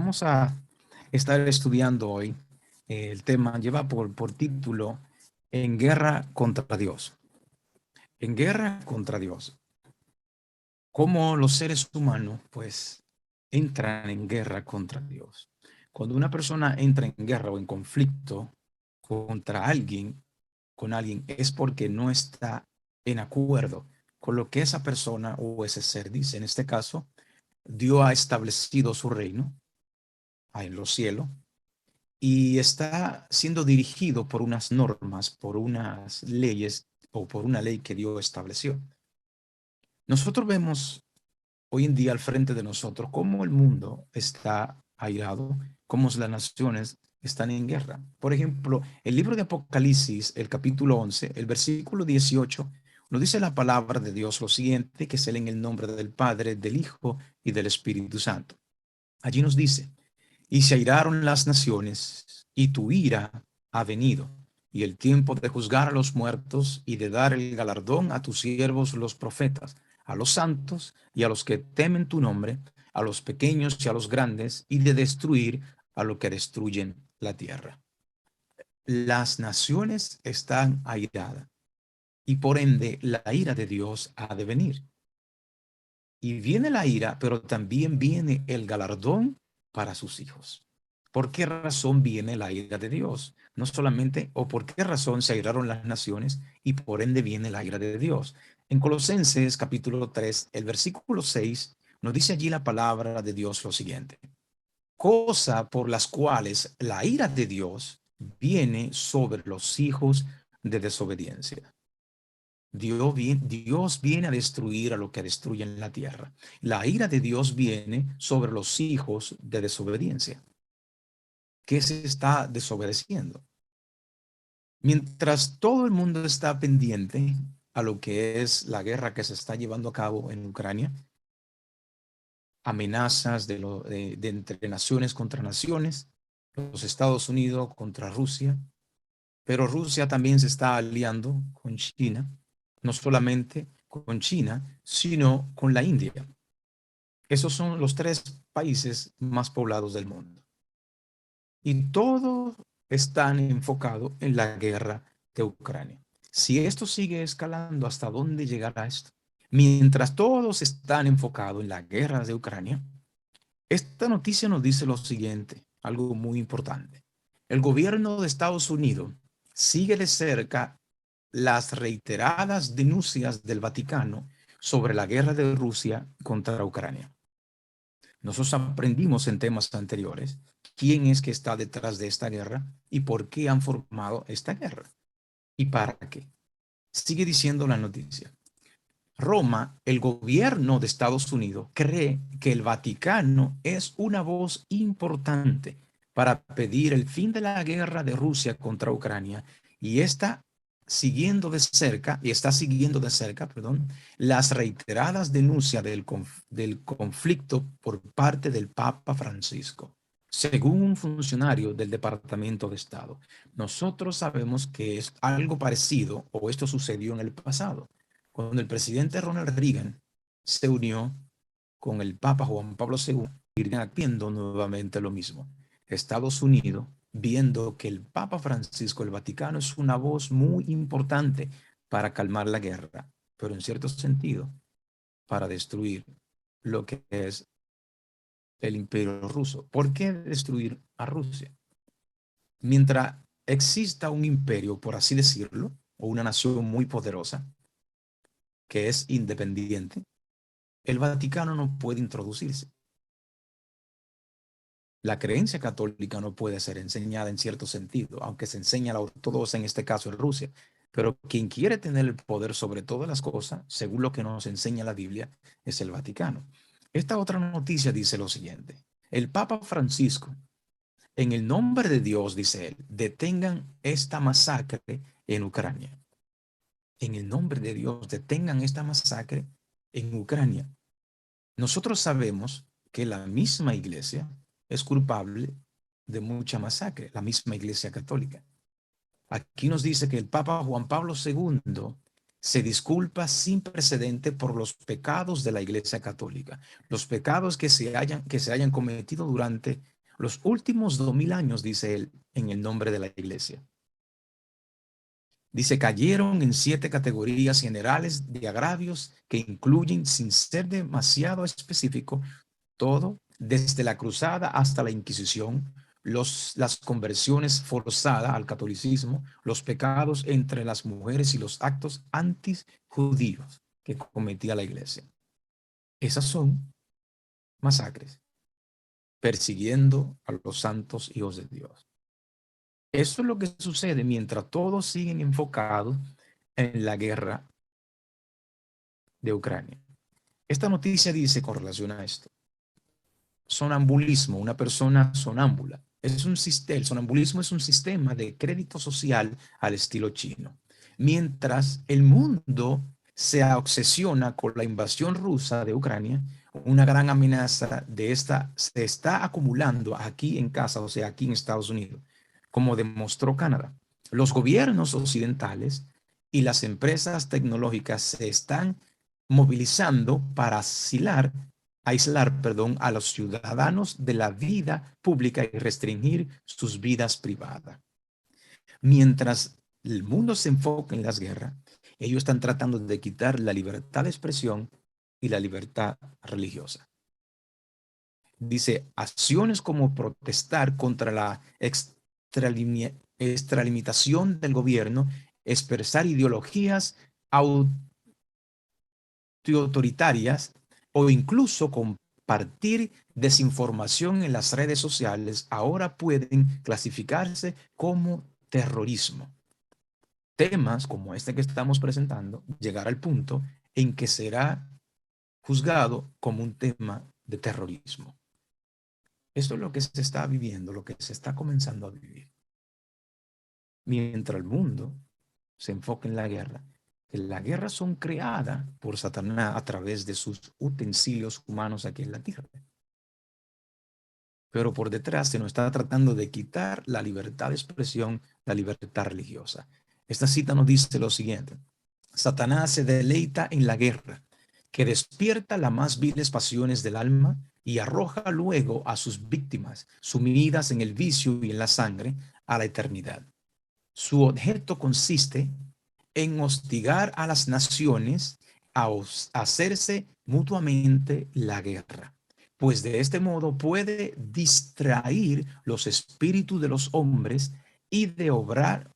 Vamos a estar estudiando hoy. El tema lleva por título En guerra contra Dios. En guerra contra Dios. Cómo los seres humanos, pues, entran en guerra contra Dios. Cuando una persona entra en guerra o en conflicto contra alguien, con alguien, es porque no está en acuerdo con lo que esa persona o ese ser dice. En este caso, Dios ha establecido su reino en los cielos y está siendo dirigido por unas normas, por unas leyes o por una ley que Dios estableció. Nosotros vemos hoy en día al frente de nosotros cómo el mundo está airado, cómo las naciones están en guerra. Por ejemplo, el libro de Apocalipsis, el capítulo 11, el versículo 18, nos dice la palabra de Dios lo siguiente, que se lee en el nombre del Padre, del Hijo y del Espíritu Santo. Allí nos dice: y se airaron las naciones, y tu ira ha venido, y el tiempo de juzgar a los muertos y de dar el galardón a tus siervos los profetas, a los santos y a los que temen tu nombre, a los pequeños y a los grandes, y de destruir a los que destruyen la tierra. Las naciones están airadas, y por ende la ira de Dios ha de venir. Y viene la ira, pero también viene el galardón para sus hijos. ¿Por qué razón viene la ira de Dios? No solamente, o por qué razón se airaron las naciones y por ende viene la ira de Dios. En Colosenses capítulo 3, el versículo 6, nos dice allí la palabra de Dios lo siguiente: cosa por las cuales la ira de Dios viene sobre los hijos de desobediencia. Dios viene a destruir a lo que destruye en la tierra. La ira de Dios viene sobre los hijos de desobediencia. ¿Qué se está desobedeciendo? Mientras todo el mundo está pendiente a lo que es la guerra que se está llevando a cabo en Ucrania, amenazas de entre naciones contra naciones, los Estados Unidos contra Rusia, pero Rusia también se está aliando con China, no solamente con China, sino con la India. Esos son los tres países más poblados del mundo. Y todos están enfocados en la guerra de Ucrania. Si esto sigue escalando, ¿hasta dónde llegará esto? Mientras todos están enfocados en la guerra de Ucrania, esta noticia nos dice lo siguiente, algo muy importante. El gobierno de Estados Unidos sigue de cerca las reiteradas denuncias del Vaticano sobre la guerra de Rusia contra Ucrania. Nosotros aprendimos en temas anteriores quién es que está detrás de esta guerra y por qué han formado esta guerra y para qué. Sigue diciendo la noticia. Roma, el gobierno de Estados Unidos, cree que el Vaticano es una voz importante para pedir el fin de la guerra de Rusia contra Ucrania y está siguiendo de cerca, perdón, las reiteradas denuncias del conflicto por parte del Papa Francisco. Según un funcionario del Departamento de Estado, nosotros sabemos que es algo parecido o esto sucedió en el pasado cuando el presidente Ronald Reagan se unió con el Papa Juan Pablo II, haciendo nuevamente lo mismo. Estados Unidos, viendo que el Papa Francisco, el Vaticano, es una voz muy importante para calmar la guerra, pero en cierto sentido, para destruir lo que es el imperio ruso. ¿Por qué destruir a Rusia? Mientras exista un imperio, por así decirlo, o una nación muy poderosa, que es independiente, el Vaticano no puede introducirse. La creencia católica no puede ser enseñada en cierto sentido, aunque se enseña la ortodoxa, en este caso en Rusia. Pero quien quiere tener el poder sobre todas las cosas, según lo que nos enseña la Biblia, es el Vaticano. Esta otra noticia dice lo siguiente. El Papa Francisco, en el nombre de Dios, dice él, detengan esta masacre en Ucrania. En el nombre de Dios, detengan esta masacre en Ucrania. Nosotros sabemos que la misma iglesia es culpable de mucha masacre, la misma iglesia católica. Aquí nos dice que el Papa Juan Pablo II se disculpa sin precedente por los pecados de la iglesia católica, los pecados que se hayan cometido durante Los últimos 2000 años, dice él, en el nombre de la iglesia. Dice, cayeron en 7 categorías generales de agravios que incluyen, sin ser demasiado específico, todo, desde la cruzada hasta la Inquisición, las conversiones forzadas al catolicismo, los pecados entre las mujeres y los actos antijudíos que cometía la iglesia. Esas son masacres, persiguiendo a los santos hijos de Dios. Eso es lo que sucede mientras todos siguen enfocados en la guerra de Ucrania. Esta noticia dice con relación a esto: sonambulismo, una persona sonámbula. El sonambulismo es un sistema de crédito social al estilo chino. Mientras el mundo se obsesiona con la invasión rusa de Ucrania, una gran amenaza de esta se está acumulando aquí en casa, o sea, aquí en Estados Unidos, como demostró Canadá. Los gobiernos occidentales y las empresas tecnológicas se están movilizando para aislar, a los ciudadanos de la vida pública y restringir sus vidas privadas. Mientras el mundo se enfoca en las guerras, ellos están tratando de quitar la libertad de expresión y la libertad religiosa. Dice, acciones como protestar contra la extralimitación del gobierno, expresar ideologías autoritarias o incluso compartir desinformación en las redes sociales ahora pueden clasificarse como terrorismo. Temas como este que estamos presentando llegará al punto en que será juzgado como un tema de terrorismo. Esto es lo que se está viviendo, lo que se está comenzando a vivir. Mientras el mundo se enfoca en la guerra, que las guerras son creadas por Satanás a través de sus utensilios humanos aquí en la tierra. Pero por detrás se nos está tratando de quitar la libertad de expresión, la libertad religiosa. Esta cita nos dice lo siguiente: Satanás se deleita en la guerra, que despierta las más viles pasiones del alma y arroja luego a sus víctimas, sumidas en el vicio y en la sangre, a la eternidad. Su objeto consiste en hostigar a las naciones a hacerse mutuamente la guerra, pues de este modo puede distraer los espíritus de los hombres y de obrar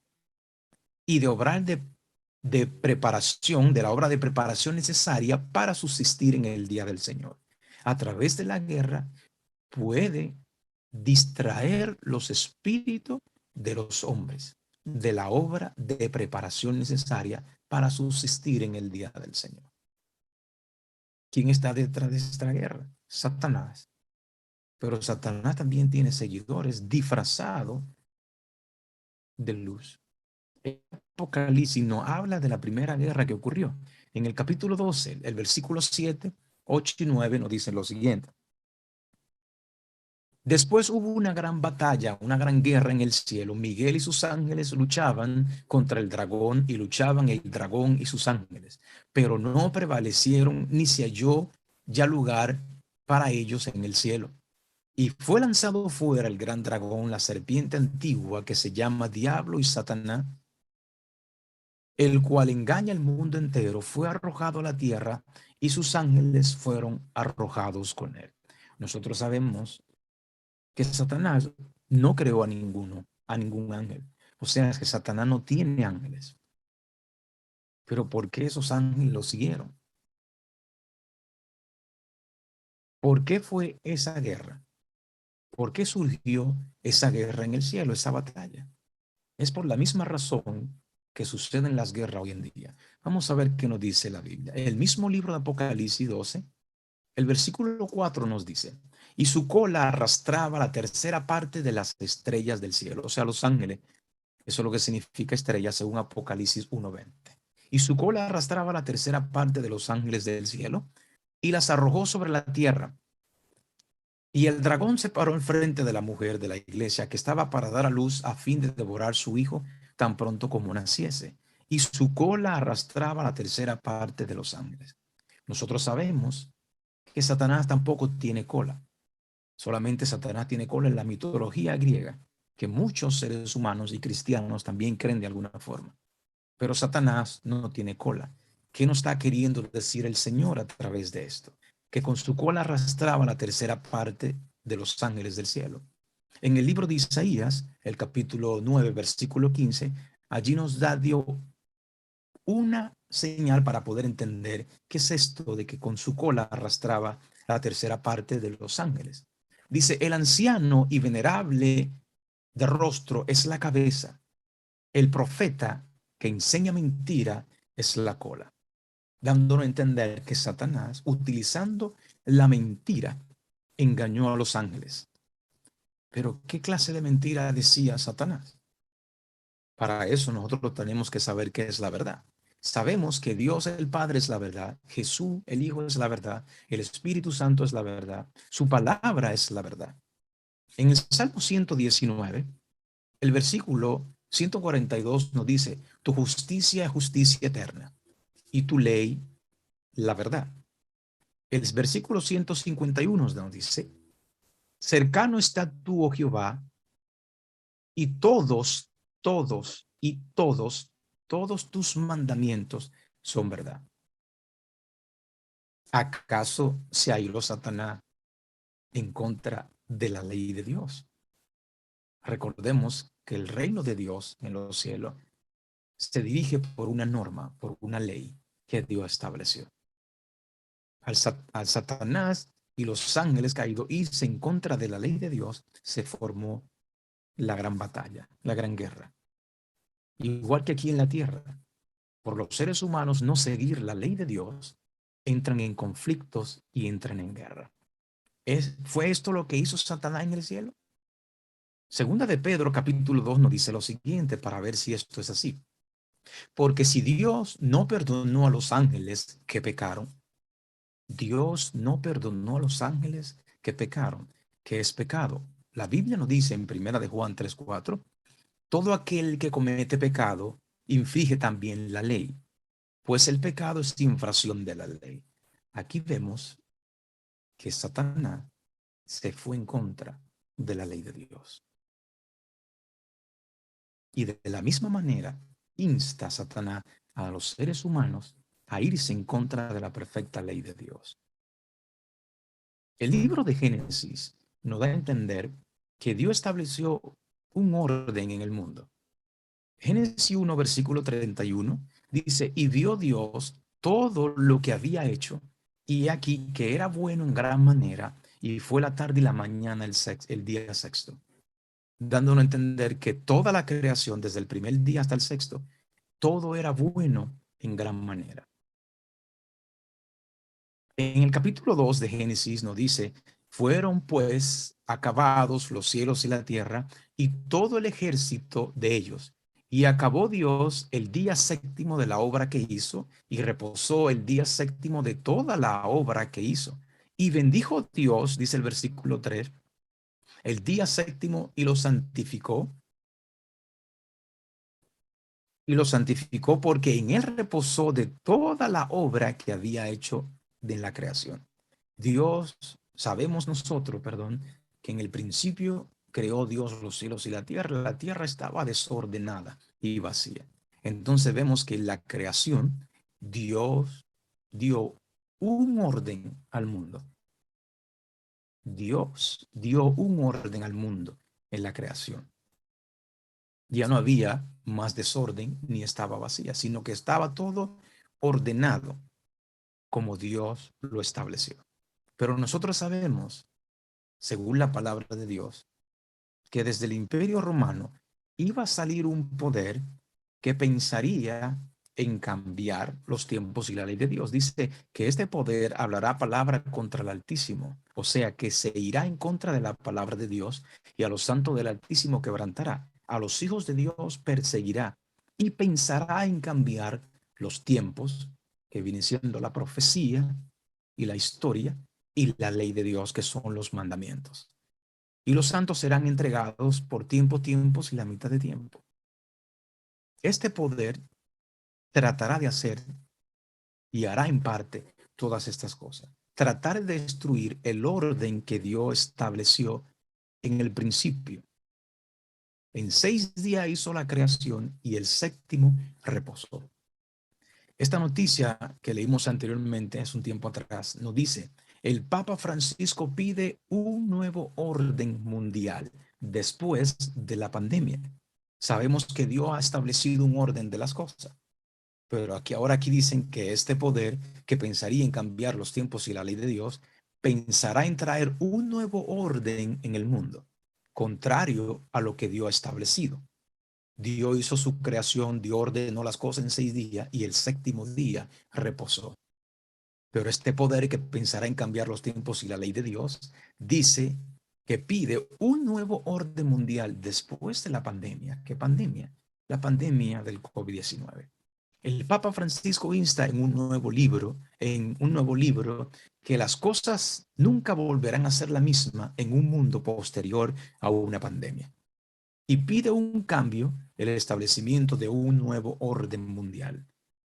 de preparación, de la obra de preparación necesaria para subsistir en el día del Señor. A través de la guerra puede distraer los espíritus de los hombres de la obra de preparación necesaria para subsistir en el día del Señor. ¿Quién está detrás de esta guerra? Satanás. Pero Satanás también tiene seguidores disfrazados de luz. El Apocalipsis no habla de la primera guerra que ocurrió. En el capítulo 12, el versículo 7, 8 y 9 nos dicen lo siguiente: después hubo una gran batalla, una gran guerra en el cielo. Miguel y sus ángeles luchaban contra el dragón y luchaban el dragón y sus ángeles, pero no prevalecieron ni se halló ya lugar para ellos en el cielo. Y fue lanzado fuera el gran dragón, la serpiente antigua que se llama Diablo y Satanás, el cual engaña al mundo entero. Fue arrojado a la tierra y sus ángeles fueron arrojados con él. Nosotros sabemos que Satanás no creó a ningún ángel. O sea, es que Satanás no tiene ángeles. Pero ¿por qué esos ángeles lo siguieron? ¿Por qué fue esa guerra? ¿Por qué surgió esa guerra en el cielo, esa batalla? Es por la misma razón que suceden las guerras hoy en día. Vamos a ver qué nos dice la Biblia. En el mismo libro de Apocalipsis 12, el versículo 4 nos dice: y su cola arrastraba la tercera parte de las estrellas del cielo, o sea, los ángeles. Eso es lo que significa estrella según Apocalipsis 1:20. Y su cola arrastraba la tercera parte de los ángeles del cielo y las arrojó sobre la tierra. Y el dragón se paró enfrente de la mujer de la iglesia que estaba para dar a luz a fin de devorar su hijo tan pronto como naciese. Y su cola arrastraba la tercera parte de los ángeles. Nosotros sabemos que Satanás tampoco tiene cola. Solamente Satanás tiene cola en la mitología griega, que muchos seres humanos y cristianos también creen de alguna forma. Pero Satanás no tiene cola. ¿Qué nos está queriendo decir el Señor a través de esto? Que con su cola arrastraba la tercera parte de los ángeles del cielo. En el libro de Isaías, el capítulo 9, versículo 15, allí nos da Dios una señal para poder entender qué es esto de que con su cola arrastraba la tercera parte de los ángeles. Dice, el anciano y venerable de rostro es la cabeza, el profeta que enseña mentira es la cola, dándonos a entender que Satanás, utilizando la mentira, engañó a los ángeles. Pero ¿qué clase de mentira decía Satanás? Para eso nosotros tenemos que saber qué es la verdad. Sabemos que Dios el Padre es la verdad, Jesús el Hijo es la verdad, el Espíritu Santo es la verdad, su palabra es la verdad. En el Salmo 119, el versículo 142 nos dice, tu justicia es justicia eterna y tu ley la verdad. El versículo 151 nos dice, cercano está tú, oh Jehová, y todos tus mandamientos son verdad. ¿Acaso se airó Satanás en contra de la ley de Dios? Recordemos que el reino de Dios en los cielos se dirige por una norma, por una ley que Dios estableció. Al Satanás y los ángeles caídos irse en contra de la ley de Dios, se formó la gran batalla, la gran guerra. Igual que aquí en la tierra, por los seres humanos no seguir la ley de Dios, entran en conflictos y entran en guerra. ¿Fue esto lo que hizo Satanás en el cielo? Segunda de Pedro, capítulo 2, nos dice lo siguiente para ver si esto es así. Porque si Dios no perdonó a los ángeles que pecaron, Dios no perdonó a los ángeles que pecaron. ¿Qué es pecado? La Biblia nos dice en primera de Juan 3:4, todo aquel que comete pecado infringe también la ley, pues el pecado es infracción de la ley. Aquí vemos que Satanás se fue en contra de la ley de Dios. Y de la misma manera insta a Satanás a los seres humanos a irse en contra de la perfecta ley de Dios. El libro de Génesis nos da a entender que Dios estableció un orden en el mundo. Génesis 1, versículo 31, dice, y vio Dios todo lo que había hecho, y aquí que era bueno en gran manera, y fue la tarde y la mañana el día sexto, dándonos a entender que toda la creación, desde el primer día hasta el sexto, todo era bueno en gran manera. En el capítulo 2 de Génesis nos dice, fueron pues acabados los cielos y la tierra y todo el ejército de ellos. Y acabó Dios el día séptimo de la obra que hizo y reposó el día séptimo de toda la obra que hizo. Y bendijo Dios, dice el versículo 3, el día séptimo y lo santificó porque en él reposó de toda la obra que había hecho de la creación. Dios, sabemos nosotros, perdón, que en el principio creó Dios los cielos y la tierra estaba desordenada y vacía. Entonces vemos que en la creación Dios dio un orden al mundo. Dios dio un orden al mundo en la creación. Ya no había más desorden ni estaba vacía, sino que estaba todo ordenado como Dios lo estableció. Pero nosotros sabemos, según la palabra de Dios, que desde el Imperio Romano iba a salir un poder que pensaría en cambiar los tiempos y la ley de Dios. Dice que este poder hablará palabra contra el Altísimo, o sea que se irá en contra de la palabra de Dios y a los santos del Altísimo quebrantará, a los hijos de Dios perseguirá y pensará en cambiar los tiempos, que viene siendo la profecía y la historia y la ley de Dios, que son los mandamientos. Y los santos serán entregados por tiempos y la mitad de tiempo. Este poder tratará de hacer y hará en parte todas estas cosas. tratar de destruir el orden que Dios estableció en el principio. En 6 días hizo la creación y el séptimo reposó. Esta noticia que leímos anteriormente, hace un tiempo atrás, nos dice, el Papa Francisco pide un nuevo orden mundial después de la pandemia. Sabemos que Dios ha establecido un orden de las cosas, pero aquí dicen que este poder que pensaría en cambiar los tiempos y la ley de Dios, pensará en traer un nuevo orden en el mundo, contrario a lo que Dios ha establecido. Dios hizo su creación, Dios ordenó las cosas en 6 días y el séptimo día reposó. Pero este poder que pensará en cambiar los tiempos y la ley de Dios, dice que pide un nuevo orden mundial después de la pandemia. ¿Qué pandemia? La pandemia del COVID-19. El Papa Francisco insta en un nuevo libro, que las cosas nunca volverán a ser la misma en un mundo posterior a una pandemia. Y pide un cambio, el establecimiento de un nuevo orden mundial,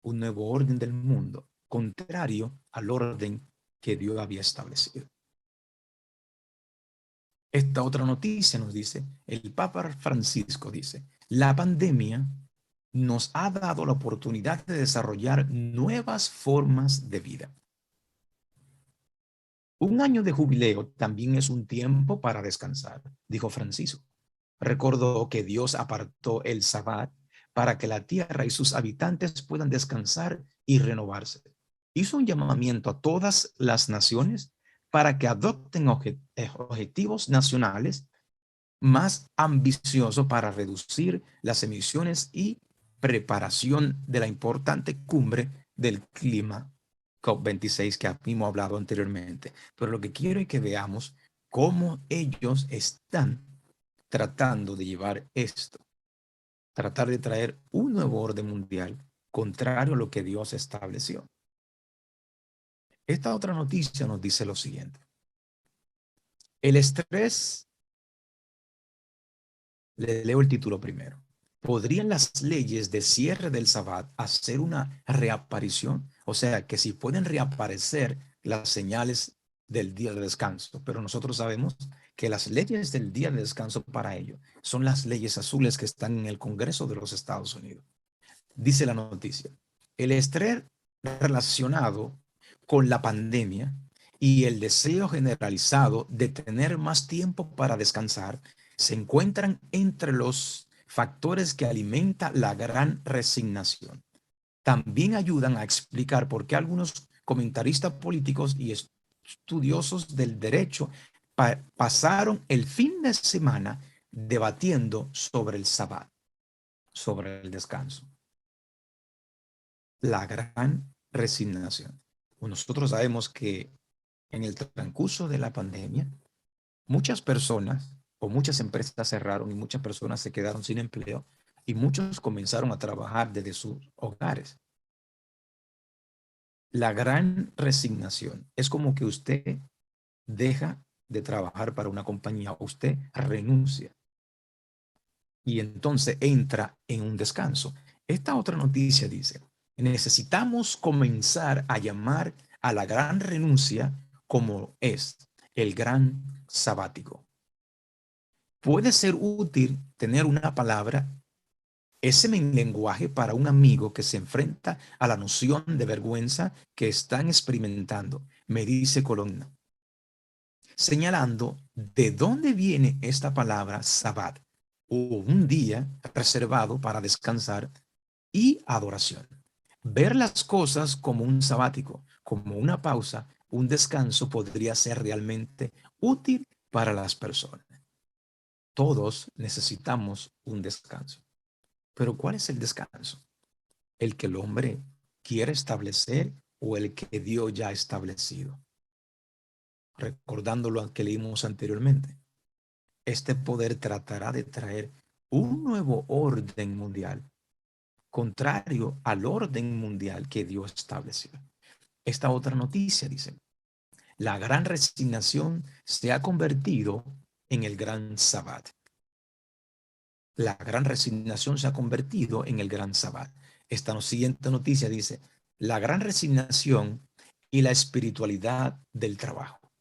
un nuevo orden del mundo, contrario al orden que Dios había establecido. Esta otra noticia nos dice, el Papa Francisco dice, la pandemia nos ha dado la oportunidad de desarrollar nuevas formas de vida. Un año de jubileo también es un tiempo para descansar, dijo Francisco. Recordó que Dios apartó el Sabbat para que la tierra y sus habitantes puedan descansar y renovarse. Hizo un llamamiento a todas las naciones para que adopten objetivos nacionales más ambiciosos para reducir las emisiones y preparación de la importante cumbre del clima COP26 que habíamos hablado anteriormente. Pero lo que quiero es que veamos cómo ellos están tratando de llevar esto, tratar de traer un nuevo orden mundial contrario a lo que Dios estableció. Esta otra noticia nos dice lo siguiente. El estrés, le leo el título primero. ¿Podrían las leyes de cierre del Sabbat hacer una reaparición? O sea, que si pueden reaparecer las señales del día de descanso, pero nosotros sabemos que las leyes del día de descanso para ello son las leyes azules que están en el Congreso de los Estados Unidos. Dice la noticia, el estrés relacionado con la pandemia y el deseo generalizado de tener más tiempo para descansar se encuentran entre los factores que alimentan la gran resignación. También ayudan a explicar por qué algunos comentaristas políticos y estudiosos del derecho pasaron el fin de semana debatiendo sobre el sabbat, sobre el descanso. La gran resignación. Nosotros sabemos que en el transcurso de la pandemia, muchas personas o muchas empresas cerraron y muchas personas se quedaron sin empleo y muchos comenzaron a trabajar desde sus hogares. La gran resignación es como que usted deja de trabajar para una compañía, usted renuncia y entonces entra en un descanso. Esta otra noticia dice, necesitamos comenzar a llamar a la gran renuncia como es el gran sabático. Puede ser útil tener una palabra, ese lenguaje para un amigo que se enfrenta a la noción de vergüenza que están experimentando, me dice Colonna, señalando de dónde viene esta palabra sabbat, o un día reservado para descansar y adoración. Ver las cosas como un sabático, como una pausa, un descanso podría ser realmente útil para las personas. Todos necesitamos un descanso. Pero ¿cuál es el descanso? ¿El que el hombre quiere establecer o el que Dios ya ha establecido? Recordando lo que leímos anteriormente, este poder tratará de traer un nuevo orden mundial, contrario al orden mundial que Dios estableció. Esta otra noticia dice, la gran resignación se ha convertido en el gran sabbat. La gran resignación se ha convertido en el gran sabbat. Esta siguiente noticia dice, la gran resignación y la espiritualidad del trabajo.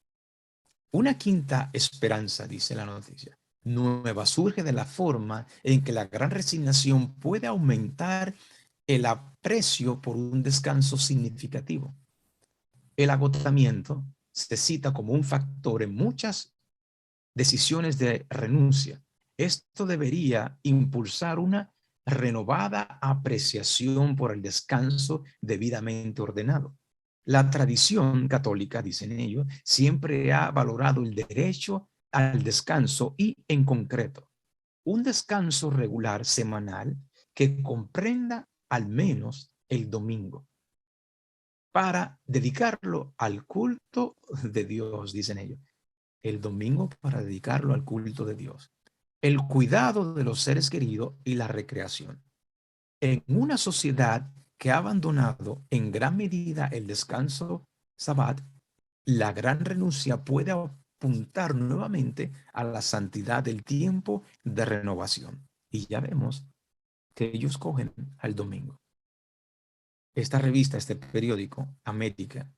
Una quinta esperanza, dice la noticia, nueva surge de la forma en que la gran resignación puede aumentar el aprecio por un descanso significativo. El agotamiento se cita como un factor en muchas decisiones de renuncia. Esto debería impulsar una renovada apreciación por el descanso debidamente ordenado. La tradición católica, dicen ellos, siempre ha valorado el derecho al descanso y, en concreto, un descanso regular semanal que comprenda al menos el domingo para dedicarlo al culto de Dios, dicen ellos. El domingo para dedicarlo al culto de Dios, el cuidado de los seres queridos y la recreación. En una sociedad que ha abandonado en gran medida el descanso sabbat, la gran renuncia puede apuntar nuevamente a la santidad del tiempo de renovación. Y ya vemos que ellos cogen al domingo. Esta revista, este periódico, América,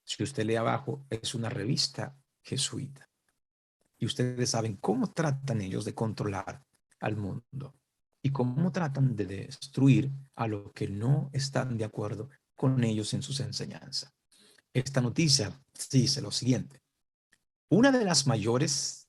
si usted lee abajo, es una revista jesuita. Y ustedes saben cómo tratan ellos de controlar al mundo y cómo tratan de destruir a los que no están de acuerdo con ellos en sus enseñanzas. Esta noticia dice lo siguiente. Una de las mayores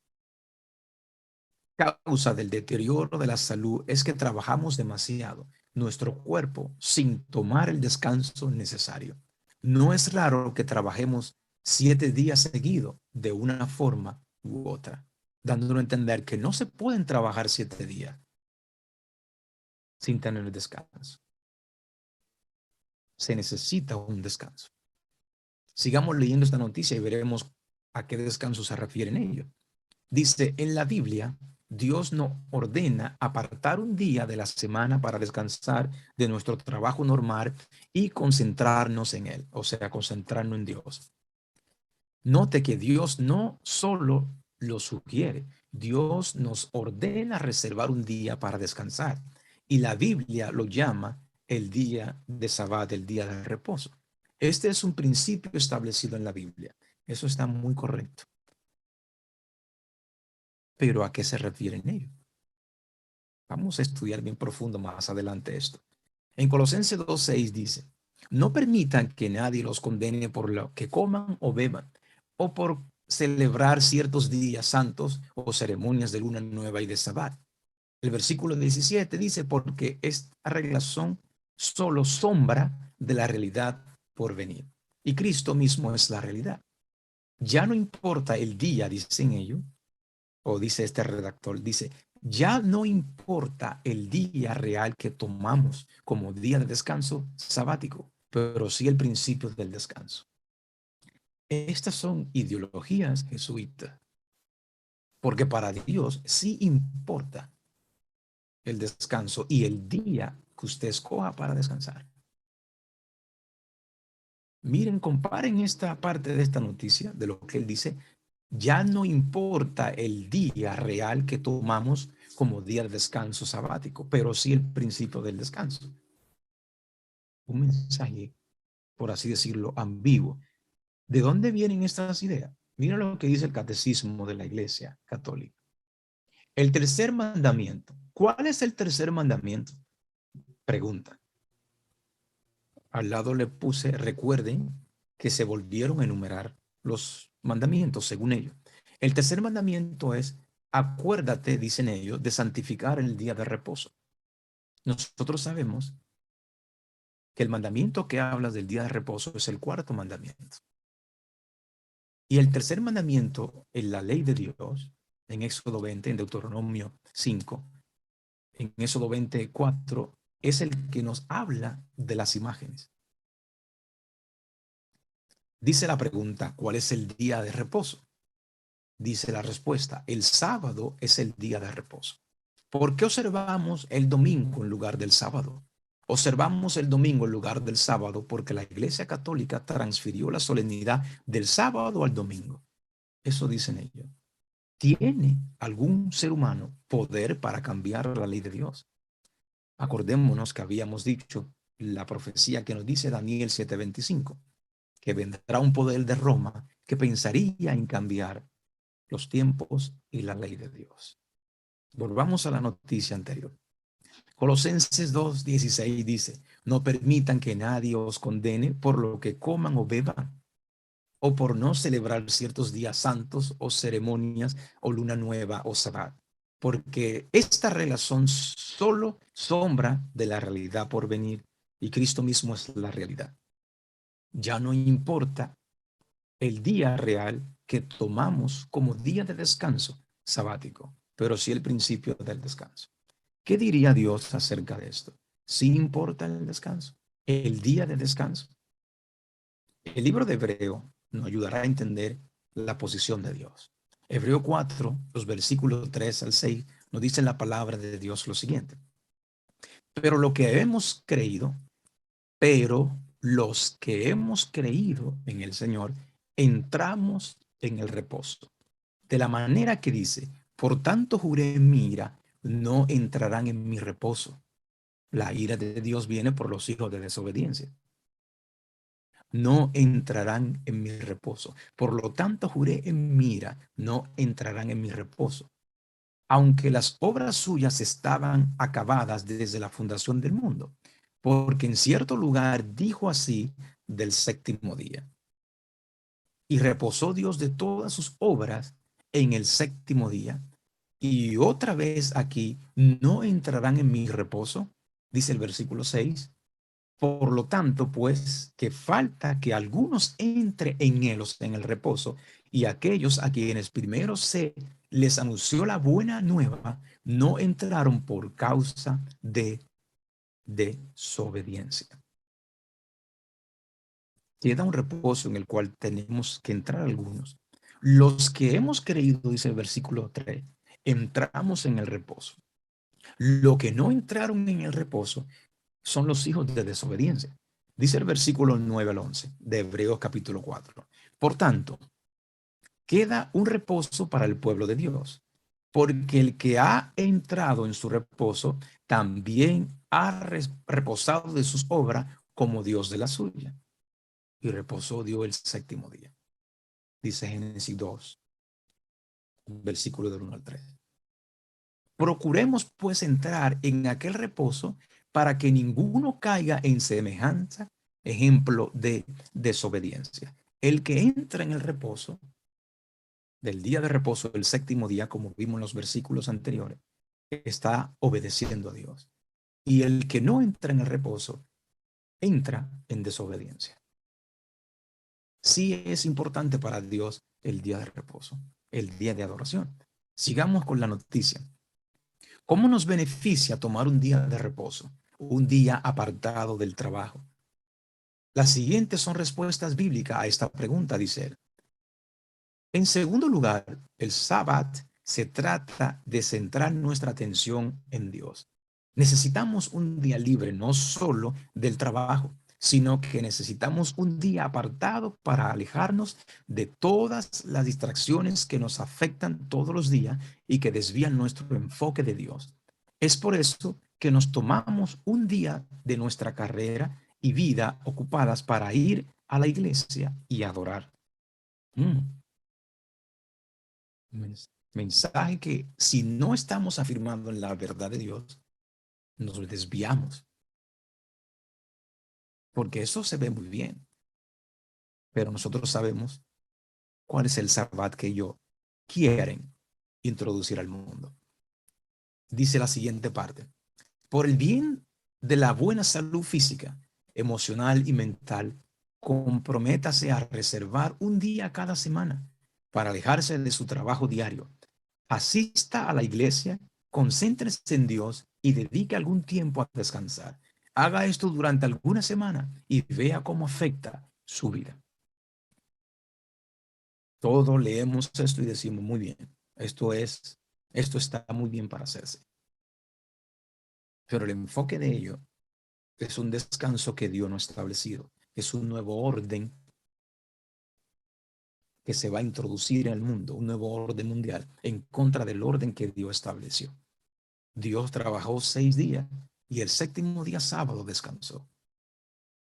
causas del deterioro de la salud es que trabajamos demasiado nuestro cuerpo sin tomar el descanso necesario. No es raro que trabajemos 7 días seguidos de una forma u otra, dándolo a entender que no se pueden trabajar 7 días sin tener descanso. Se necesita un descanso. Sigamos leyendo esta noticia y veremos a qué descanso se refieren ellos. Dice, en la Biblia, Dios nos ordena apartar un día de la semana para descansar de nuestro trabajo normal y concentrarnos en Él, o sea, concentrarnos en Dios. Note que Dios no solo lo sugiere, Dios nos ordena reservar un día para descansar. Y la Biblia lo llama el día de Sabbat, el día de reposo. Este es un principio establecido en la Biblia. Eso está muy correcto. Pero ¿a qué se refieren ellos? Vamos a estudiar bien profundo más adelante esto. En Colosenses 2:6 dice, no permitan que nadie los condene por lo que coman o beban, o por celebrar ciertos días santos o ceremonias de luna nueva y de sabbat. El versículo 17 dice, porque estas reglas son solo sombra de la realidad por venir. Y Cristo mismo es la realidad. Ya no importa el día, dicen ellos, o dice este redactor, dice, ya no importa el día real que tomamos como día de descanso sabático, pero sí el principio del descanso. Estas son ideologías jesuitas, porque para Dios sí importa el descanso y el día que usted escoja para descansar. Miren, comparen esta parte de esta noticia, de lo que él dice, ya no importa el día real que tomamos como día de descanso sabático, pero sí el principio del descanso. Un mensaje, por así decirlo, ambiguo. ¿De dónde vienen estas ideas? Mira lo que dice el catecismo de la Iglesia Católica. El tercer mandamiento. ¿Cuál es el tercer mandamiento? Pregunta. Al lado le puse, recuerden que se volvieron a enumerar los mandamientos según ellos. El tercer mandamiento es, acuérdate, dicen ellos, de santificar el día de reposo. Nosotros sabemos que el mandamiento que habla del día de reposo es el cuarto mandamiento. Y el tercer mandamiento en la ley de Dios, en Éxodo 20, en Deuteronomio 5, en Éxodo 24, es el que nos habla de las imágenes. Dice la pregunta, ¿cuál es el día de reposo? Dice la respuesta, el sábado es el día de reposo. ¿Por qué observamos el domingo en lugar del sábado? Observamos el domingo en lugar del sábado porque la Iglesia Católica transfirió la solemnidad del sábado al domingo. Eso dicen ellos. ¿Tiene algún ser humano poder para cambiar la ley de Dios? Acordémonos que habíamos dicho la profecía que nos dice Daniel 7:25. que vendrá un poder de Roma que pensaría en cambiar los tiempos y la ley de Dios. Volvamos a la noticia anterior. Colosenses 2:16 dice, no permitan que nadie os condene por lo que coman o beban, o por no celebrar ciertos días santos o ceremonias o luna nueva o sabbat, porque estas reglas son solo sombra de la realidad por venir y Cristo mismo es la realidad. Ya no importa el día real que tomamos como día de descanso sabático, pero sí el principio del descanso. ¿Qué diría Dios acerca de esto? ¿Sí importa el descanso? El día de descanso. El libro de Hebreo nos ayudará a entender la posición de Dios. Hebreo 4, los versículos 3 al 6, nos dice la palabra de Dios lo siguiente. Pero lo que hemos creído, pero los que hemos creído en el Señor, entramos en el reposo. De la manera que dice, por tanto juré en mi ira, no entrarán en mi reposo. La ira de Dios viene por los hijos de desobediencia. No entrarán en mi reposo. Por lo tanto, juré en mi ira, no entrarán en mi reposo. Aunque las obras suyas estaban acabadas desde la fundación del mundo, porque en cierto lugar dijo así del séptimo día. Y reposó Dios de todas sus obras en el séptimo día. Y otra vez aquí, no entrarán en mi reposo, dice el versículo 6. Por lo tanto, pues, que falta que algunos entren en él, o sea, en el reposo, y aquellos a quienes primero se les anunció la buena nueva, no entraron por causa de desobediencia. Queda un reposo en el cual tenemos que entrar algunos. Los que hemos creído, dice el versículo 3, entramos en el reposo. Lo que no entraron en el reposo son los hijos de desobediencia. Dice el versículo 9 al 11 de Hebreos capítulo 4. Por tanto, queda un reposo para el pueblo de Dios, porque el que ha entrado en su reposo también ha reposado de sus obras como Dios de la suya. Y reposó Dios el séptimo día. Dice Génesis 2, versículo del 1 al 3. Procuremos pues entrar en aquel reposo para que ninguno caiga en semejanza, ejemplo de desobediencia. El que entra en el reposo, del día de reposo, el séptimo día, como vimos en los versículos anteriores, está obedeciendo a Dios. Y el que no entra en el reposo, entra en desobediencia. Sí es importante para Dios el día de reposo, el día de adoración. Sigamos con la noticia. ¿Cómo nos beneficia tomar un día de reposo, un día apartado del trabajo? Las siguientes son respuestas bíblicas a esta pregunta, dice él. En segundo lugar, el Sabbat se trata de centrar nuestra atención en Dios. Necesitamos un día libre no solo del trabajo, sino que necesitamos un día apartado para alejarnos de todas las distracciones que nos afectan todos los días y que desvían nuestro enfoque de Dios. Es por eso que nos tomamos un día de nuestra carrera y vida ocupadas para ir a la iglesia y adorar. Mensaje que si no estamos afirmando en la verdad de Dios, nos desviamos. Porque eso se ve muy bien. Pero nosotros sabemos cuál es el sabbat que ellos quieren introducir al mundo. Dice la siguiente parte. Por el bien de la buena salud física, emocional y mental, comprométase a reservar un día cada semana para alejarse de su trabajo diario. Asista a la iglesia, concéntrese en Dios y dedique algún tiempo a descansar. Haga esto durante alguna semana y vea cómo afecta su vida. Todos leemos esto y decimos, muy bien, esto está muy bien para hacerse. Pero el enfoque de ello es un descanso que Dios no ha establecido. Es un nuevo orden que se va a introducir en el mundo, un nuevo orden mundial en contra del orden que Dios estableció. Dios trabajó 6 días y el séptimo día sábado descansó.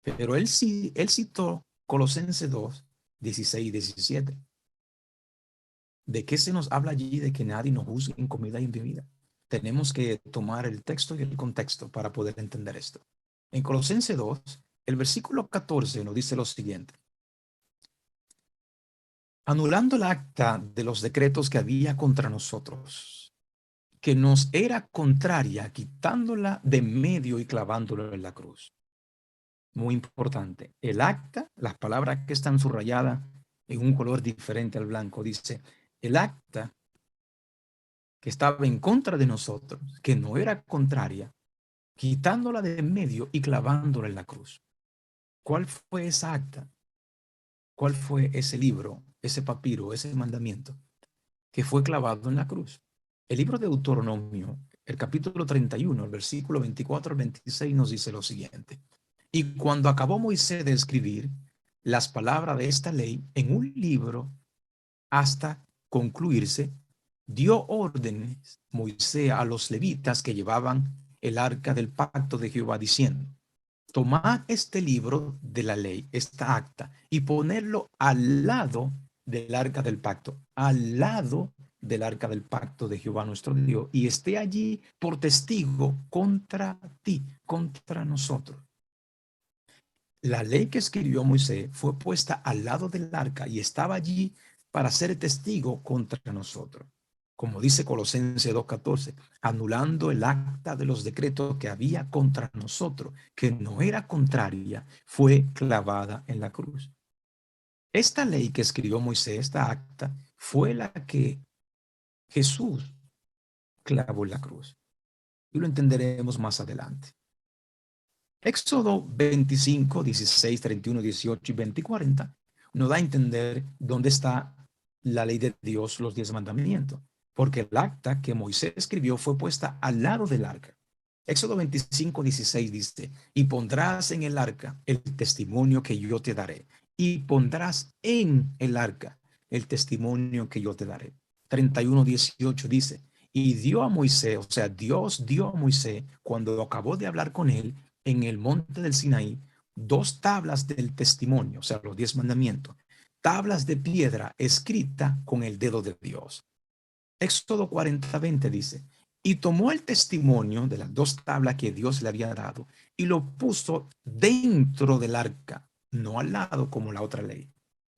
Pero él citó Colosenses 2, 16 y 17. ¿De qué se nos habla allí? De que nadie nos juzgue en comida y en bebida. Tenemos que tomar el texto y el contexto para poder entender esto. En Colosenses 2, el versículo 14 nos dice lo siguiente: anulando el acta de los decretos que había contra nosotros, que nos era contraria, quitándola de medio y clavándola en la cruz. Muy importante. El acta, las palabras que están subrayadas en un color diferente al blanco, dice, el acta que estaba en contra de nosotros, que no era contraria, quitándola de en medio y clavándola en la cruz. ¿Cuál fue esa acta? ¿Cuál fue ese libro, ese papiro, ese mandamiento que fue clavado en la cruz? El libro de Deuteronomio, el capítulo 31, el versículo 24 al 26 nos dice lo siguiente: y cuando acabó Moisés de escribir las palabras de esta ley en un libro hasta concluirse, dio órdenes Moisés a los levitas que llevaban el arca del pacto de Jehová, diciendo: tomad este libro de la ley, esta acta, y ponerlo al lado del arca del pacto, al lado del arca del pacto de Jehová nuestro Dios, y esté allí por testigo contra ti, contra nosotros. La ley que escribió Moisés fue puesta al lado del arca y estaba allí para ser testigo contra nosotros. Como dice Colosenses 2:14, anulando el acta de los decretos que había contra nosotros, que no era contraria, fue clavada en la cruz. Esta ley que escribió Moisés, esta acta, fue la que Jesús clavó en la cruz. Y lo entenderemos más adelante. Éxodo 25, 16, 31, 18 y 20 y 40 nos da a entender dónde está la ley de Dios, los 10 mandamientos, porque el acta que Moisés escribió fue puesta al lado del arca. Éxodo 25, 16 dice, y pondrás en el arca el testimonio que yo te daré, y pondrás en el arca el testimonio que yo te daré. 31, 18 dice, y dio a Moisés, o sea, Dios dio a Moisés, cuando acabó de hablar con él, en el monte del Sinaí, 2 tablas del testimonio, o sea, los 10 mandamientos, tablas de piedra escrita con el dedo de Dios. Éxodo 40, 20 dice, y tomó el testimonio de las 2 tablas que Dios le había dado y lo puso dentro del arca, no al lado como la otra ley,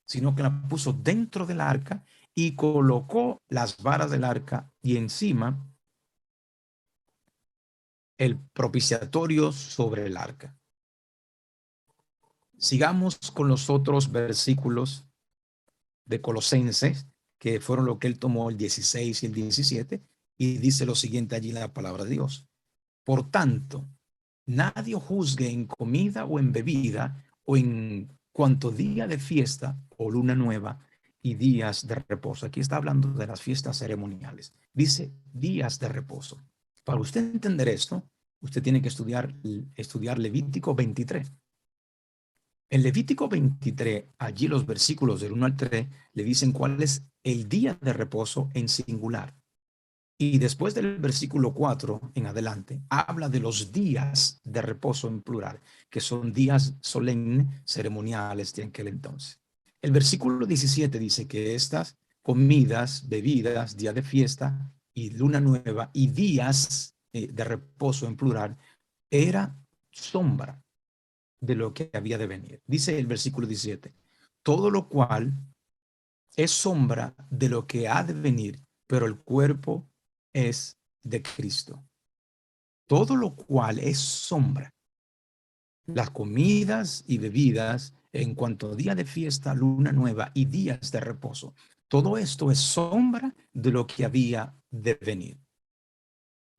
sino que la puso dentro del arca y colocó las varas del arca y encima el propiciatorio sobre el arca. Sigamos con los otros versículos de Colosenses, que fueron lo que él tomó, el 16 y el 17, y dice lo siguiente allí en la palabra de Dios. Por tanto, nadie juzgue en comida o en bebida o en cuanto día de fiesta o luna nueva y días de reposo. Aquí está hablando de las fiestas ceremoniales. Dice días de reposo. Para usted entender esto, usted tiene que estudiar Levítico 23. En Levítico 23, allí los versículos del 1 al 3 le dicen cuál es el día de reposo en singular. Y después del versículo 4 en adelante, habla de los días de reposo en plural, que son días solemnes, ceremoniales de aquel entonces. El versículo 17 dice que estas comidas, bebidas, día de fiesta y luna nueva y días de reposo en plural, era sombra de lo que había de venir. Dice el versículo 17, todo lo cual es sombra de lo que ha de venir, pero el cuerpo es de Cristo. Todo lo cual es sombra. Las comidas y bebidas en cuanto a día de fiesta, luna nueva y días de reposo. Todo esto es sombra de lo que había de venir.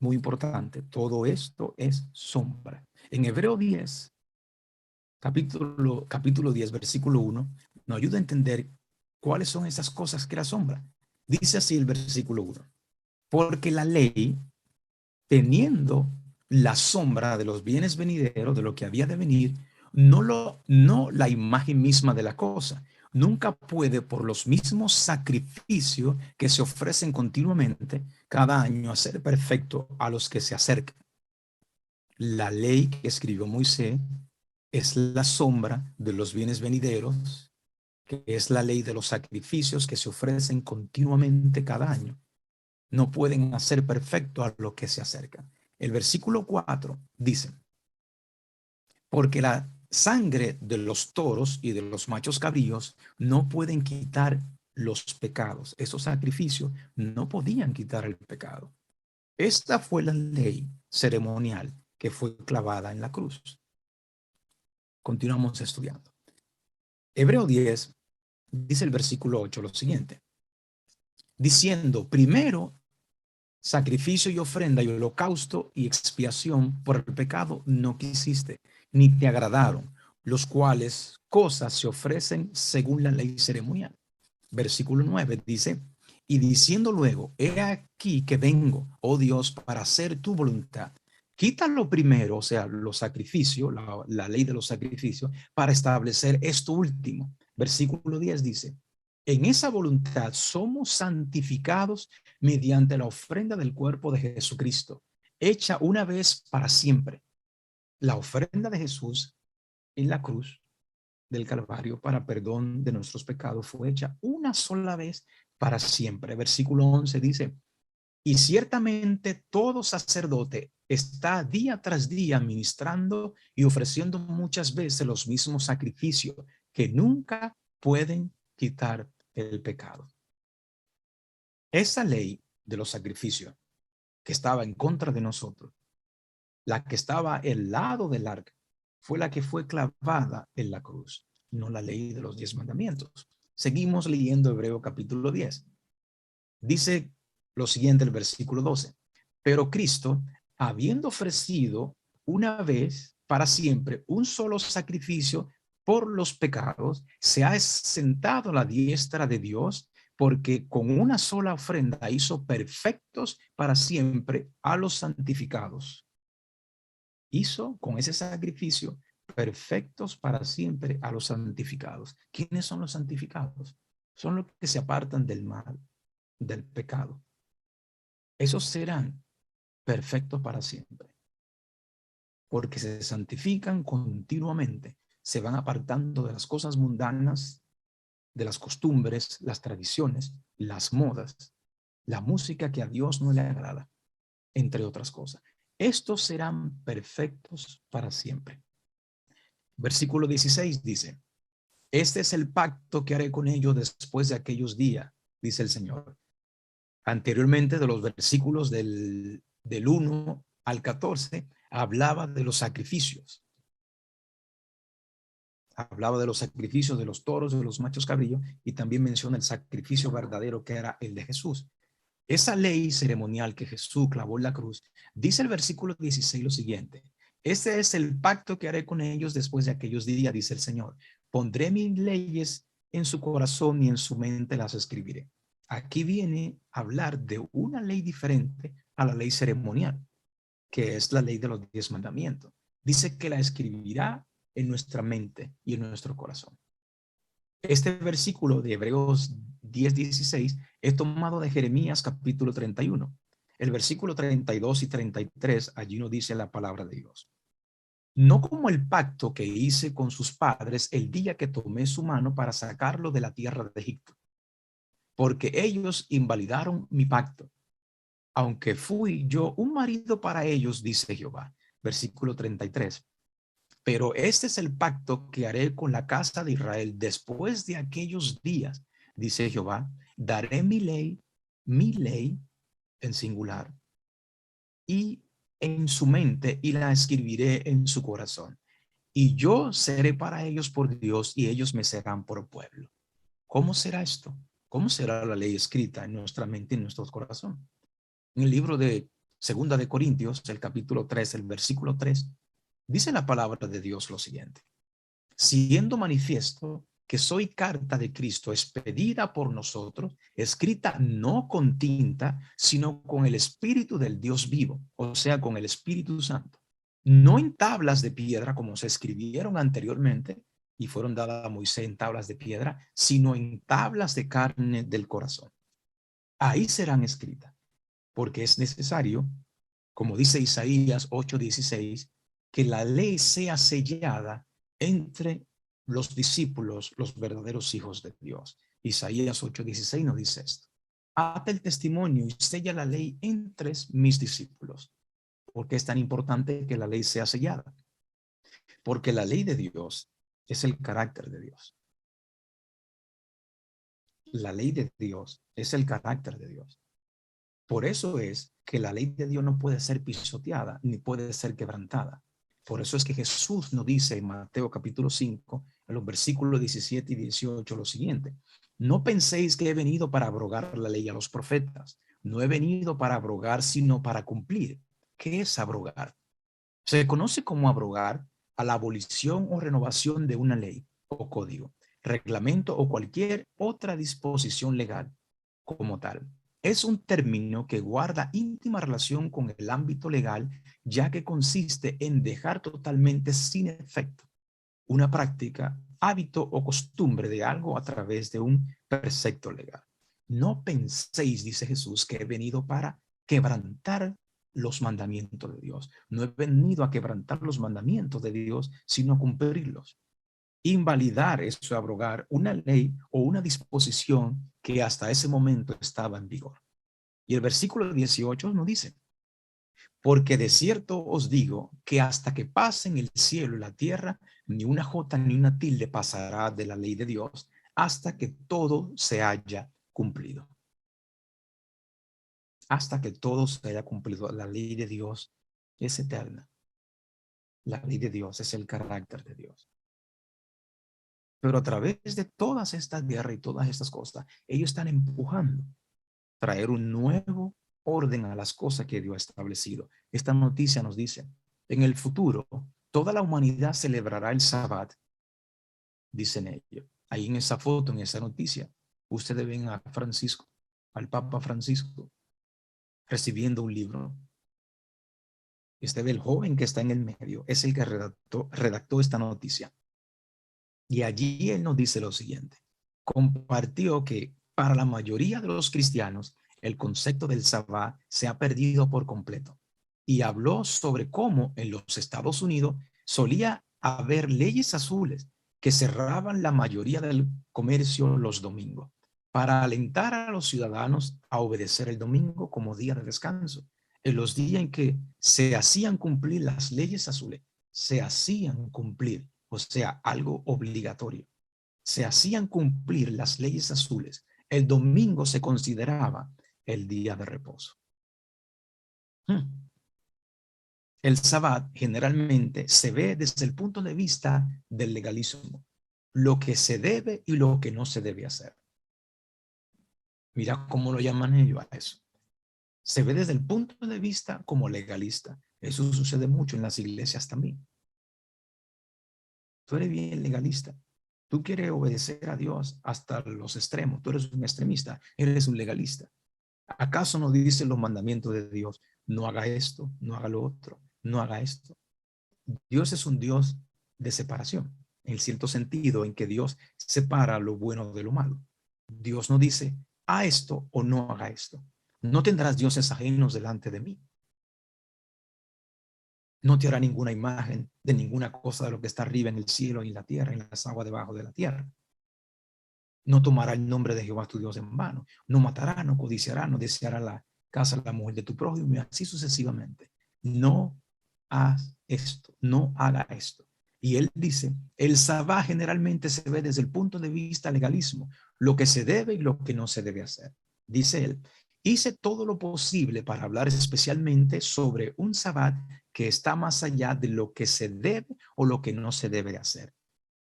Muy importante, todo esto es sombra. En Hebreo 10, capítulo 10, versículo 1, nos ayuda a entender cuáles son esas cosas que era sombra. Dice así el versículo 1, porque la ley, teniendo la sombra de los bienes venideros, de lo que había de venir, no la imagen misma de la cosa, nunca puede por los mismos sacrificios que se ofrecen continuamente cada año hacer perfecto a los que se acercan. La ley que escribió Moisés es la sombra de los bienes venideros, que es la ley de los sacrificios que se ofrecen continuamente cada año. No pueden hacer perfecto a lo que se acerca. El versículo 4 dice, porque la sangre de los toros y de los machos cabríos no pueden quitar los pecados. Esos sacrificios no podían quitar el pecado. Esta fue la ley ceremonial que fue clavada en la cruz. Continuamos estudiando. Hebreo 10 dice el versículo 8 lo siguiente, diciendo, primero sacrificio y ofrenda y holocausto y expiación por el pecado no quisiste, ni te agradaron, los cuales cosas se ofrecen según la ley ceremonial. Versículo 9 dice, y diciendo luego, he aquí que vengo, oh Dios, para hacer tu voluntad. Quítalo primero, o sea, los sacrificios, la ley de los sacrificios, para establecer esto último. Versículo 10 dice, en esa voluntad somos santificados mediante la ofrenda del cuerpo de Jesucristo, hecha una vez para siempre. La ofrenda de Jesús en la cruz del Calvario para perdón de nuestros pecados fue hecha una sola vez para siempre. Versículo 11 dice, y ciertamente todo sacerdote está día tras día ministrando y ofreciendo muchas veces los mismos sacrificios que nunca pueden quitar el pecado. Esa ley de los sacrificios que estaba en contra de nosotros, la que estaba al lado del arca, fue la que fue clavada en la cruz, no la ley de los 10 mandamientos. Seguimos leyendo Hebreo capítulo 10. Dice lo siguiente el versículo 12. Pero Cristo, habiendo ofrecido una vez para siempre un solo sacrificio por los pecados, se ha sentado a la diestra de Dios, porque con una sola ofrenda hizo perfectos para siempre a los santificados. Hizo con ese sacrificio perfectos para siempre a los santificados. ¿Quiénes son los santificados? Son los que se apartan del mal, del pecado. Esos serán perfectos para siempre, porque se santifican continuamente, se van apartando de las cosas mundanas, de las costumbres, las tradiciones, las modas, la música que a Dios no le agrada, entre otras cosas. Estos serán perfectos para siempre. Versículo 16 dice, este es el pacto que haré con ellos después de aquellos días, dice el Señor. Anteriormente, de los versículos del 1 al 14, hablaba de los sacrificios. Hablaba de los sacrificios de los toros, de los machos cabríos, y también menciona el sacrificio verdadero que era el de Jesús. Esa ley ceremonial que Jesús clavó en la cruz, dice el versículo 16 lo siguiente, este es el pacto que haré con ellos después de aquellos días, dice el Señor. Pondré mis leyes en su corazón y en su mente las escribiré. Aquí viene a hablar de una ley diferente a la ley ceremonial, que es la ley de los 10 mandamientos. Dice que la escribirá en nuestra mente y en nuestro corazón. Este versículo de Hebreos 10:16 es tomado de Jeremías capítulo 31. El versículo 32 y 33, allí nos dice la palabra de Dios. No como el pacto que hice con sus padres el día que tomé su mano para sacarlo de la tierra de Egipto, porque ellos invalidaron mi pacto, aunque fui yo un marido para ellos, dice Jehová. Versículo 33. Pero este es el pacto que haré con la casa de Israel después de aquellos días, dice Jehová. Daré mi ley en singular, y en su mente, y la escribiré en su corazón. Y yo seré para ellos por Dios, y ellos me serán por pueblo. ¿Cómo será esto? ¿Cómo será la ley escrita en nuestra mente y en nuestro corazón? En el libro de Segunda de Corintios, el capítulo 3, el versículo 3, dice la palabra de Dios lo siguiente. Siendo manifiesto que soy carta de Cristo expedida por nosotros, escrita no con tinta, sino con el Espíritu del Dios vivo, o sea, con el Espíritu Santo. No en tablas de piedra como se escribieron anteriormente y fueron dadas a Moisés en tablas de piedra, sino en tablas de carne del corazón. Ahí serán escritas, porque es necesario, como dice Isaías 8:16, que la ley sea sellada entre los discípulos, los verdaderos hijos de Dios. Isaías 8:16 nos dice esto. Ata el testimonio y sella la ley entre mis discípulos. ¿Por qué es tan importante que la ley sea sellada? Porque la ley de Dios es el carácter de Dios. La ley de Dios es el carácter de Dios. Por eso es que la ley de Dios no puede ser pisoteada ni puede ser quebrantada. Por eso es que Jesús nos dice en Mateo capítulo 5, en los versículos 17 y 18, lo siguiente: no penséis que he venido para abrogar la ley a los profetas. No he venido para abrogar, sino para cumplir. ¿Qué es abrogar? Se conoce como abrogar a la abolición o renovación de una ley o código, reglamento o cualquier otra disposición legal como tal. Es un término que guarda íntima relación con el ámbito legal, ya que consiste en dejar totalmente sin efecto una práctica, hábito o costumbre de algo a través de un precepto legal. No penséis, dice Jesús, que he venido para quebrantar los mandamientos de Dios. No he venido a quebrantar los mandamientos de Dios, sino a cumplirlos. Invalidar es abrogar una ley o una disposición que hasta ese momento estaba en vigor. Y el versículo 18 nos dice: porque de cierto os digo que hasta que pasen el cielo y la tierra, ni una jota ni una tilde pasará de la ley de Dios hasta que todo se haya cumplido. Hasta que todo se haya cumplido. La ley de Dios es eterna. La ley de Dios es el carácter de Dios. Pero a través de todas estas guerras y todas estas cosas, ellos están empujando traer un nuevo orden a las cosas que Dios ha establecido. Esta noticia nos dice: en el futuro, toda la humanidad celebrará el Sabbat, dicen ellos. Ahí en esa foto, en esa noticia, ustedes ven a Francisco, al Papa Francisco, recibiendo un libro. Este ve el joven que está en el medio, es el que redactó esta noticia. Y allí él nos dice lo siguiente: compartió que para la mayoría de los cristianos el concepto del Sabbat se ha perdido por completo, y habló sobre cómo en los Estados Unidos solía haber leyes azules que cerraban la mayoría del comercio los domingos para alentar a los ciudadanos a obedecer el domingo como día de descanso. En los días en que se hacían cumplir las leyes azules, se hacían cumplir, o sea, algo obligatorio. Se hacían cumplir las leyes azules. El domingo se consideraba el día de reposo. El Sabbat generalmente se ve desde el punto de vista del legalismo, lo que se debe y lo que no se debe hacer. Mira cómo lo llaman ellos a eso. Se ve desde el punto de vista como legalista. Eso sucede mucho en las iglesias también. Tú eres bien legalista. Tú quieres obedecer a Dios hasta los extremos. Tú eres un extremista, eres un legalista. ¿Acaso no dicen los mandamientos de Dios: no haga esto, no haga lo otro, no haga esto? Dios es un Dios de separación, en el cierto sentido en que Dios separa lo bueno de lo malo. Dios no dice: a esto o no haga esto. No tendrás dioses ajenos delante de mí. No te hará ninguna imagen de ninguna cosa de lo que está arriba en el cielo y en la tierra, en las aguas debajo de la tierra. No tomará el nombre de Jehová tu Dios en vano. No matará, no codiciará, no deseará la casa de la mujer de tu prójimo, y así sucesivamente. No haz esto, no haga esto. Y él dice: el sabbat generalmente se ve desde el punto de vista legalismo, lo que se debe y lo que no se debe hacer. Dice él: hice todo lo posible para hablar especialmente sobre un sabbat que está más allá de lo que se debe o lo que no se debe hacer.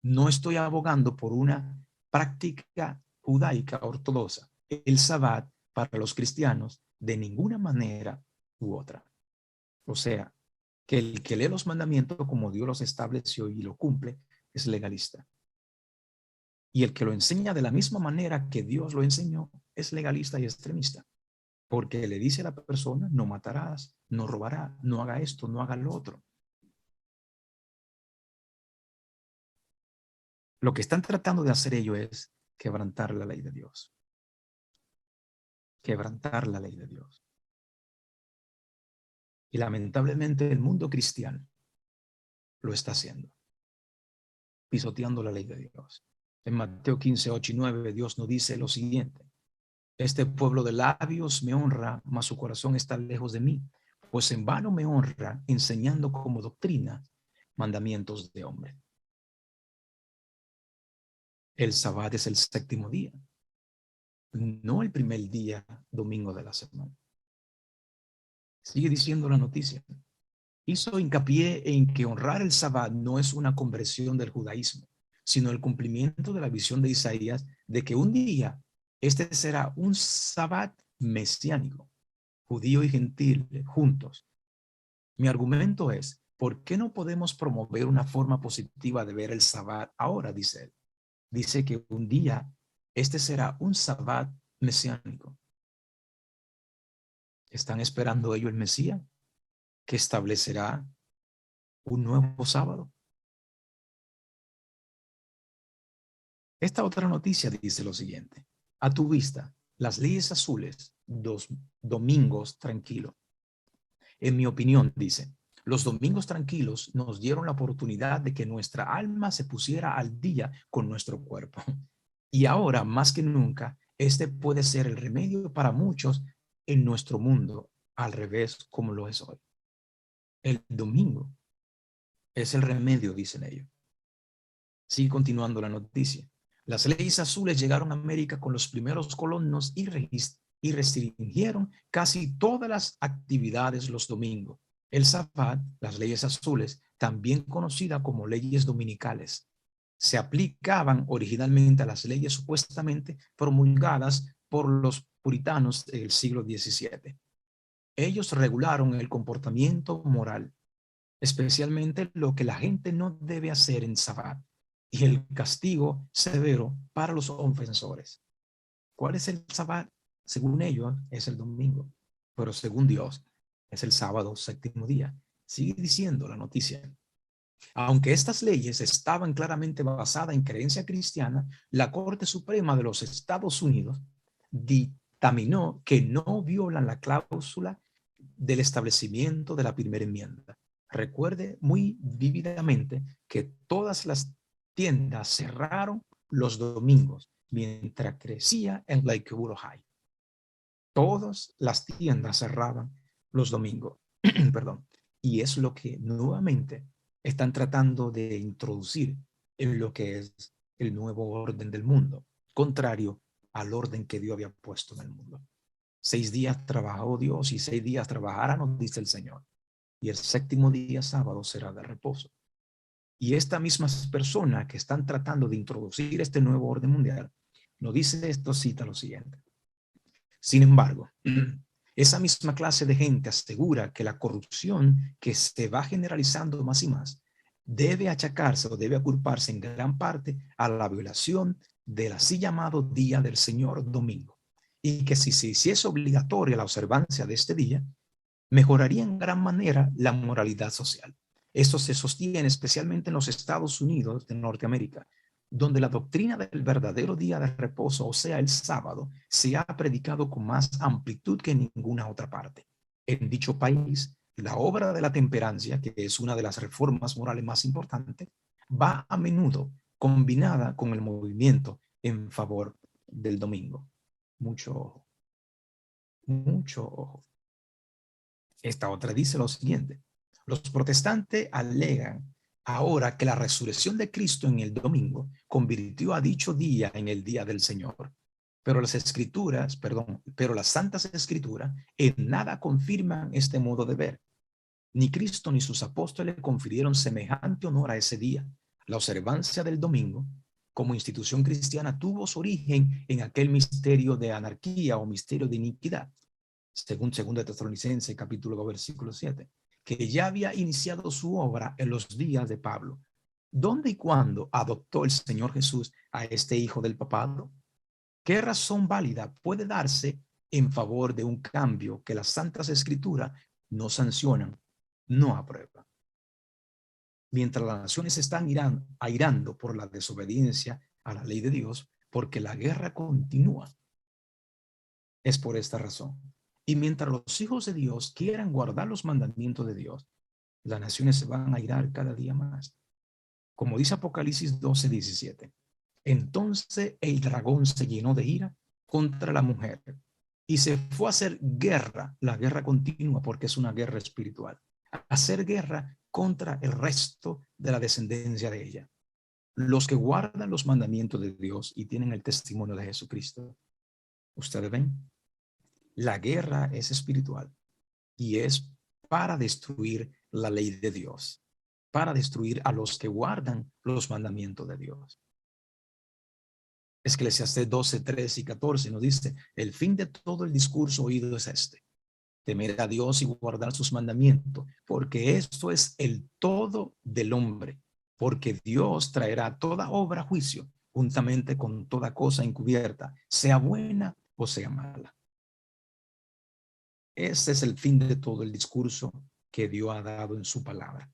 No estoy abogando por una práctica judaica ortodoxa, el sabbat para los cristianos, de ninguna manera u otra. O sea, que el que lee los mandamientos como Dios los estableció y lo cumple es legalista. Y el que lo enseña de la misma manera que Dios lo enseñó es legalista y extremista. Porque le dice a la persona: no matarás, no robarás, no haga esto, no haga lo otro. Lo que están tratando de hacer ellos es quebrantar la ley de Dios. Quebrantar la ley de Dios. Y lamentablemente el mundo cristiano lo está haciendo. pisoteando la ley de Dios. En Mateo 15, 8 y 9, Dios nos dice lo siguiente: este pueblo de labios me honra, mas su corazón está lejos de mí, pues en vano me honra, enseñando como doctrina mandamientos de hombre. El Sabbat es el séptimo día, no el primer día domingo de la semana. Sigue diciendo la noticia. Hizo hincapié en que honrar el Sabbat no es una conversión del judaísmo, sino el cumplimiento de la visión de Isaías de que un día este será un Sabbat mesiánico, judío y gentil juntos. Mi argumento es: ¿por qué no podemos promover una forma positiva de ver el Sabbat ahora? Dice él. Dice que un día este será un Sabbat mesiánico. ¿Están esperando ellos el Mesías que establecerá un nuevo sábado? Esta otra noticia dice lo siguiente: a tu vista, las leyes azules, dos domingos tranquilos. En mi opinión, dice, los domingos tranquilos nos dieron la oportunidad de que nuestra alma se pusiera al día con nuestro cuerpo. Y ahora, más que nunca, este puede ser el remedio para muchos en nuestro mundo, al revés como lo es hoy. El domingo es el remedio, dicen ellos. Sigue continuando la noticia. Las leyes azules llegaron a América con los primeros colonos y restringieron casi todas las actividades los domingos. El Sabbat, las leyes azules, también conocida como leyes dominicales, se aplicaban originalmente a las leyes supuestamente promulgadas por los puritanos del siglo XVII. Ellos regularon el comportamiento moral, especialmente lo que la gente no debe hacer en Sabbat, y el castigo severo para los ofensores. ¿Cuál es el Sabbat? Según ellos, es el domingo, pero según Dios, es el sábado, séptimo día. Sigue diciendo la noticia. Aunque estas leyes estaban claramente basadas en creencia cristiana, la Corte Suprema de los Estados Unidos dictaminó que no violan la cláusula del establecimiento de la primera enmienda. Recuerde muy vívidamente que todas las tiendas cerraron los domingos mientras crecía en Lakewood, Ohio. Todas las tiendas cerraban los domingos. Perdón. Y es lo que nuevamente están tratando de introducir en lo que es el nuevo orden del mundo, contrario al orden que Dios había puesto en el mundo. 6 días trabajó Dios y 6 días trabajará, nos dice el Señor. Y el séptimo día, sábado, será de reposo. Y estas mismas personas que están tratando de introducir este nuevo orden mundial, nos dice esto, cita lo siguiente. Sin embargo, esa misma clase de gente asegura que la corrupción que se va generalizando más y más debe achacarse o debe culparse en gran parte a la violación del así llamado Día del Señor Domingo, y que si se hiciese obligatoria la observancia de este día, mejoraría en gran manera la moralidad social. Esto se sostiene especialmente en los Estados Unidos de Norteamérica, donde la doctrina del verdadero día de reposo, o sea, el sábado, se ha predicado con más amplitud que en ninguna otra parte. En dicho país, la obra de la temperancia, que es una de las reformas morales más importantes, va a menudo combinada con el movimiento en favor del domingo. Mucho ojo, mucho ojo. Esta otra dice lo siguiente: los protestantes alegan ahora que la resurrección de Cristo en el domingo convirtió a dicho día en el día del Señor. Pero las escrituras, pero las santas escrituras en nada confirman este modo de ver. Ni Cristo ni sus apóstoles confirieron semejante honor a ese día. La observancia del domingo como institución cristiana tuvo su origen en aquel misterio de anarquía o misterio de iniquidad, según 2 Tesalonicenses capítulo 2 versículo 7, que ya había iniciado su obra en los días de Pablo. ¿Dónde y cuándo adoptó el Señor Jesús a este hijo del papado? ¿Qué razón válida puede darse en favor de un cambio que las Santas Escrituras no sancionan, no aprueban? Mientras las naciones están airando por la desobediencia a la ley de Dios, porque la guerra continúa, es por esta razón. Y mientras los hijos de Dios quieran guardar los mandamientos de Dios, las naciones se van a airar cada día más. Como dice Apocalipsis 12:17. Entonces el dragón se llenó de ira contra la mujer y se fue a hacer guerra, la guerra continua porque es una guerra espiritual, a hacer guerra contra el resto de la descendencia de ella, los que guardan los mandamientos de Dios y tienen el testimonio de Jesucristo. Ustedes ven, la guerra es espiritual y es para destruir la ley de Dios, para destruir a los que guardan los mandamientos de Dios. Eclesiastés 12:13 y 14 nos dice, el fin de todo el discurso oído es este, temer a Dios y guardar sus mandamientos, porque esto es el todo del hombre, porque Dios traerá toda obra a juicio, juntamente con toda cosa encubierta, sea buena o sea mala. Ese es el fin de todo el discurso que Dios ha dado en su palabra.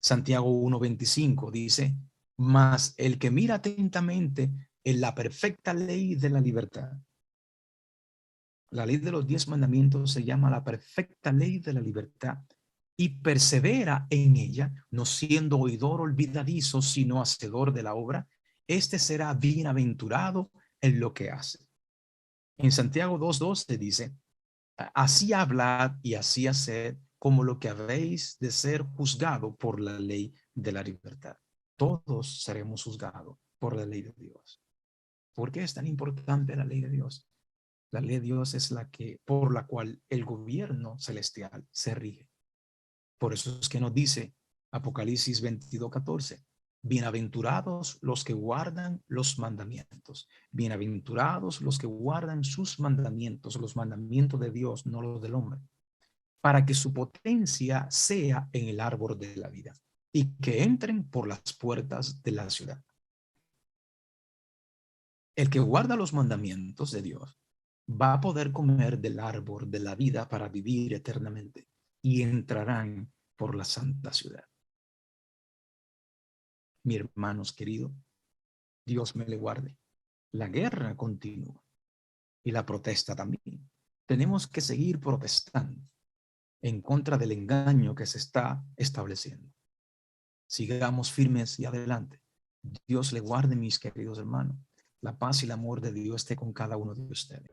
Santiago 1:25 dice, mas el que mira atentamente en la perfecta ley de la libertad. La ley de los 10 mandamientos se llama la perfecta ley de la libertad y persevera en ella, no siendo oidor olvidadizo, sino hacedor de la obra, este será bienaventurado en lo que hace. En Santiago 2:12 dice, así hablad y así haced como lo que habéis de ser juzgado por la ley de la libertad. Todos seremos juzgados por la ley de Dios. ¿Por qué es tan importante la ley de Dios? La ley de Dios es la que, por la cual el gobierno celestial se rige. Por eso es que nos dice Apocalipsis 22:14, bienaventurados los que guardan los mandamientos, bienaventurados los que guardan sus mandamientos, los mandamientos de Dios, no los del hombre, para que su potencia sea en el árbol de la vida y que entren por las puertas de la ciudad. El que guarda los mandamientos de Dios va a poder comer del árbol de la vida para vivir eternamente y entrarán por la santa ciudad. Mi hermanos queridos, Dios me le guarde. La guerra continúa y la protesta también. Tenemos que seguir protestando en contra del engaño que se está estableciendo. Sigamos firmes y adelante. Dios le guarde, mis queridos hermanos. La paz y el amor de Dios esté con cada uno de ustedes.